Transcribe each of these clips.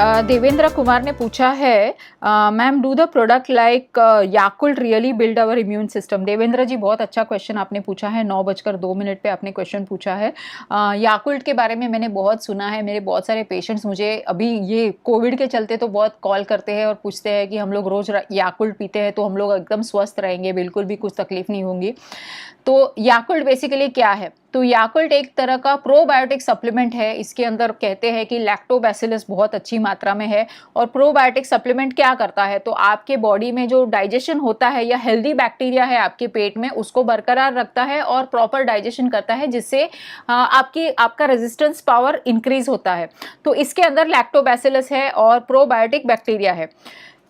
देवेंद्र कुमार ने पूछा है, ma'am do the product like Yakult really build our immune system. Devendra ji बहुत अच्छा क्वेश्चन आपने पूछा है, 9:02 पे आपने क्वेश्चन पूछा है। याकुल्ट के बारे में मैंने बहुत सुना है, मेरे बहुत सारे पेशेंट्स मुझे अभी ये कोविड के चलते तो बहुत कॉल करते हैं और पूछते हैं कि हम लोग रोज याकुल्ट पीते हैं तो हम लोग एकदम स्वस्थ रहेंगे, बिल्कुल भी कुछ तकलीफ नहीं होंगी। तो याकुल्ट बेसिकली क्या है? तो याकुल्ट एक तरह का प्रोबायोटिक सप्लीमेंट है। इसके अंदर कहते हैं कि लैक्टोबैसिलस बहुत अच्छी मात्रा में है। और प्रोबायोटिक सप्लीमेंट क्या करता है, तो आपके बॉडी में जो डाइजेशन होता है या हेल्दी बैक्टीरिया है आपके पेट में, उसको बरकरार रखता है और प्रॉपर डाइजेशन करता है, जिससे आपका रेजिस्टेंस पावर इंक्रीज होता है। तो इसके अंदर लैक्टोबैसिलस है और प्रोबायोटिक बैक्टीरिया है।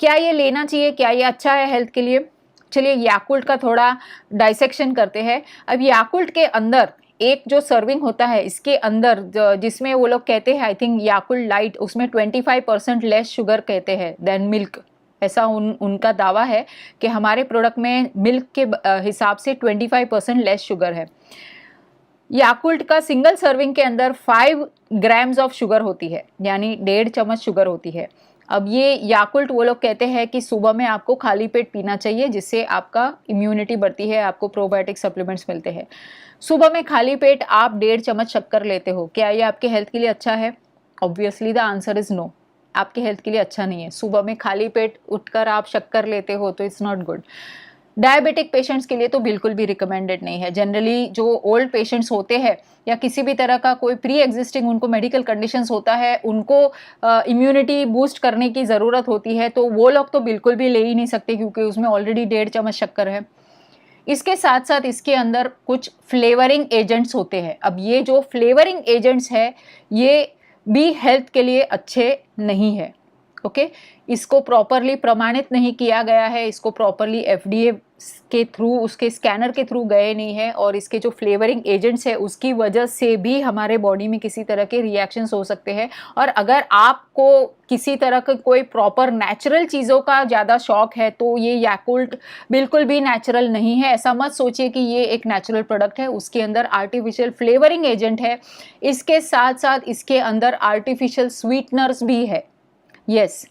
क्या ये लेना चाहिए, क्या ये अच्छा है हेल्थ के लिए? चलिए याकुल्ट का थोड़ा डाइसेक्शन करते हैं। अब याकुल्ट के अंदर एक जो सर्विंग होता है, इसके अंदर जिसमें वो लोग कहते हैं, आई थिंक याकुल्ट लाइट, उसमें 25% लेस शुगर कहते हैं देन मिल्क। ऐसा उनका दावा है कि हमारे प्रोडक्ट में मिल्क के हिसाब से 25% लेस शुगर है। याकुल्ट का सिंगल सर्विंग के अंदर 5 ग्राम्स ऑफ शुगर होती है, यानी 1.5 चम्मच शुगर होती है। अब ये याकुल्ट वो लोग कहते हैं कि सुबह में आपको खाली पेट पीना चाहिए, जिससे आपका इम्यूनिटी बढ़ती है, आपको प्रोबायोटिक सप्लीमेंट्स मिलते हैं। सुबह में खाली पेट आप 1.5 चम्मच शक्कर लेते हो, क्या ये आपके हेल्थ के लिए अच्छा है? Obviously the answer is no, आपके हेल्थ के लिए अच्छा नहीं है। सुबह में खाली पेट उठकर आप शक्कर लेते हो तो it's not good. Diabetic patients के लिए तो बिल्कुल भी रिकमेंडेड नहीं है। जनरली जो ओल्ड पेशेंट्स होते हैं या किसी भी तरह का कोई प्री एग्जिस्टिंग उनको मेडिकल कंडीशंस होता है, उनको इम्यूनिटी बूस्ट करने की ज़रूरत होती है, तो वो लोग तो बिल्कुल भी ले ही नहीं सकते, क्योंकि उसमें ऑलरेडी 1.5 चम्मच शक्कर है। इसके साथ साथ इसके अंदर कुछ फ्लेवरिंग एजेंट्स होते हैं। अब ये जो फ्लेवरिंग एजेंट्स है, ये भी हेल्थ के लिए अच्छे नहीं है। ओके, इसको प्रॉपरली प्रमाणित नहीं किया गया है, इसको प्रॉपरली FDA के थ्रू, उसके स्कैनर के थ्रू गए नहीं है, और इसके जो फ्लेवरिंग एजेंट्स है उसकी वजह से भी हमारे बॉडी में किसी तरह के रिएक्शंस हो सकते हैं। और अगर आपको किसी तरह का कोई प्रॉपर नेचुरल चीज़ों का ज़्यादा शौक है तो ये याकुल्ट बिल्कुल भी नेचुरल नहीं है। ऐसा मत सोचिए कि ये एक नेचुरल प्रोडक्ट है, उसके अंदर आर्टिफिशियल फ्लेवरिंग एजेंट है। इसके साथ साथ इसके अंदर आर्टिफिशियल स्वीटनर्स भी है। यस,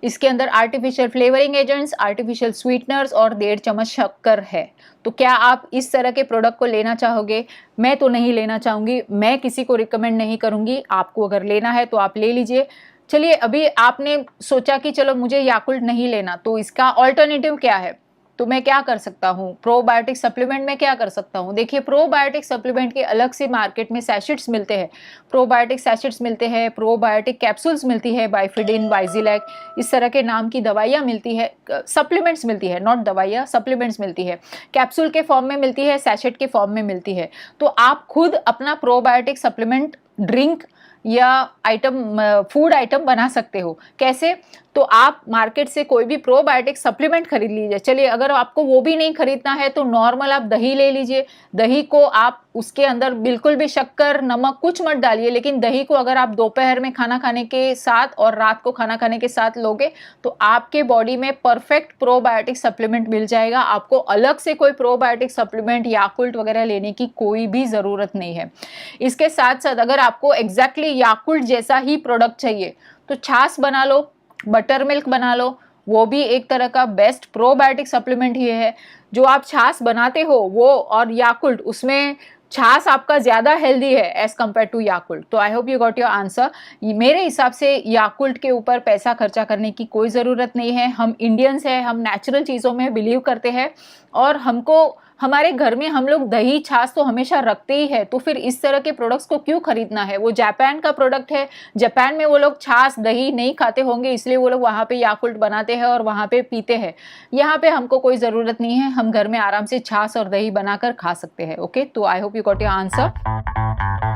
इसके अंदर artificial flavouring agents, artificial sweeteners और 1.5 चम्मच शक्कर है। तो क्या आप इस तरह के प्रोडक्ट को लेना चाहोगे? मैं तो नहीं लेना चाहूँगी, मैं किसी को रिकमेंड नहीं करूँगी। आपको अगर लेना है तो आप ले लीजिए। चलिए, अभी आपने सोचा कि चलो मुझे याकुल्ट नहीं लेना, तो इसका ऑल्टरनेटिव क्या है? तो मैं क्या कर सकता हूँ? प्रोबायोटिक सप्लीमेंट में क्या कर सकता हूँ? देखिए, प्रोबायोटिक सप्लीमेंट के अलग से मार्केट में सैशेट्स मिलते हैं, प्रोबायोटिक सैशेट्स मिलते हैं, प्रोबायोटिक कैप्सूल्स मिलती है, बाइफिडिन, वाइजिलैक, इस तरह के नाम की दवाइयाँ मिलती है, सप्लीमेंट्स मिलती है, नॉट दवाइयाँ, सप्लीमेंट्स मिलती है। कैप्सूल के फॉर्म में मिलती है, सैशेट के फॉर्म में मिलती है। तो आप खुद अपना प्रोबायोटिक सप्लीमेंट ड्रिंक या आइटम, फूड आइटम बना सकते हो। कैसे? तो आप मार्केट से कोई भी प्रोबायोटिक सप्लीमेंट खरीद लीजिए। चलिए, अगर आपको वो भी नहीं खरीदना है तो नॉर्मल आप दही ले लीजिए। दही को आप, उसके अंदर बिल्कुल भी शक्कर, नमक कुछ मत डालिए, लेकिन दही को अगर आप दोपहर में खाना खाने के साथ और रात को खाना खाने के साथ लोगे तो आपके बॉडी में परफेक्ट प्रोबायोटिक सप्लीमेंट मिल जाएगा। आपको अलग से कोई प्रोबायोटिक सप्लीमेंट, याकुल्ट वगैरह लेने की कोई भी ज़रूरत नहीं है। इसके साथ साथ अगर आपको एग्जैक्टली याकुल्ट जैसा ही प्रोडक्ट चाहिए तो छाछ बना लो, बटर मिल्क बना लो, वो भी एक तरह का बेस्ट प्रोबायोटिक सप्लीमेंट ही है। जो आप छाछ बनाते हो वो और याकुल्ट, उसमें छाछ आपका ज़्यादा हेल्दी है एज कम्पेयर टू याकुल्ट। तो I hope you got your answer. मेरे हिसाब से याकुल्ट के ऊपर पैसा खर्चा करने की कोई ज़रूरत नहीं है। हम इंडियंस हैं, हम नेचुरल चीज़ों में बिलीव करते हैं, और हमको हमारे घर में हम लोग दही छाछ तो हमेशा रखते ही है, तो फिर इस तरह के प्रोडक्ट्स को क्यों खरीदना है? वो जापान का प्रोडक्ट है, जापान में वो लोग छाछ दही नहीं खाते होंगे, इसलिए वो लोग वहाँ पे याकुल्ट बनाते हैं और वहाँ पे पीते हैं। यहाँ पे हमको कोई ज़रूरत नहीं है, हम घर में आराम से छाछ और दही बनाकर खा सकते हैं। ओके, तो I hope you got your answer.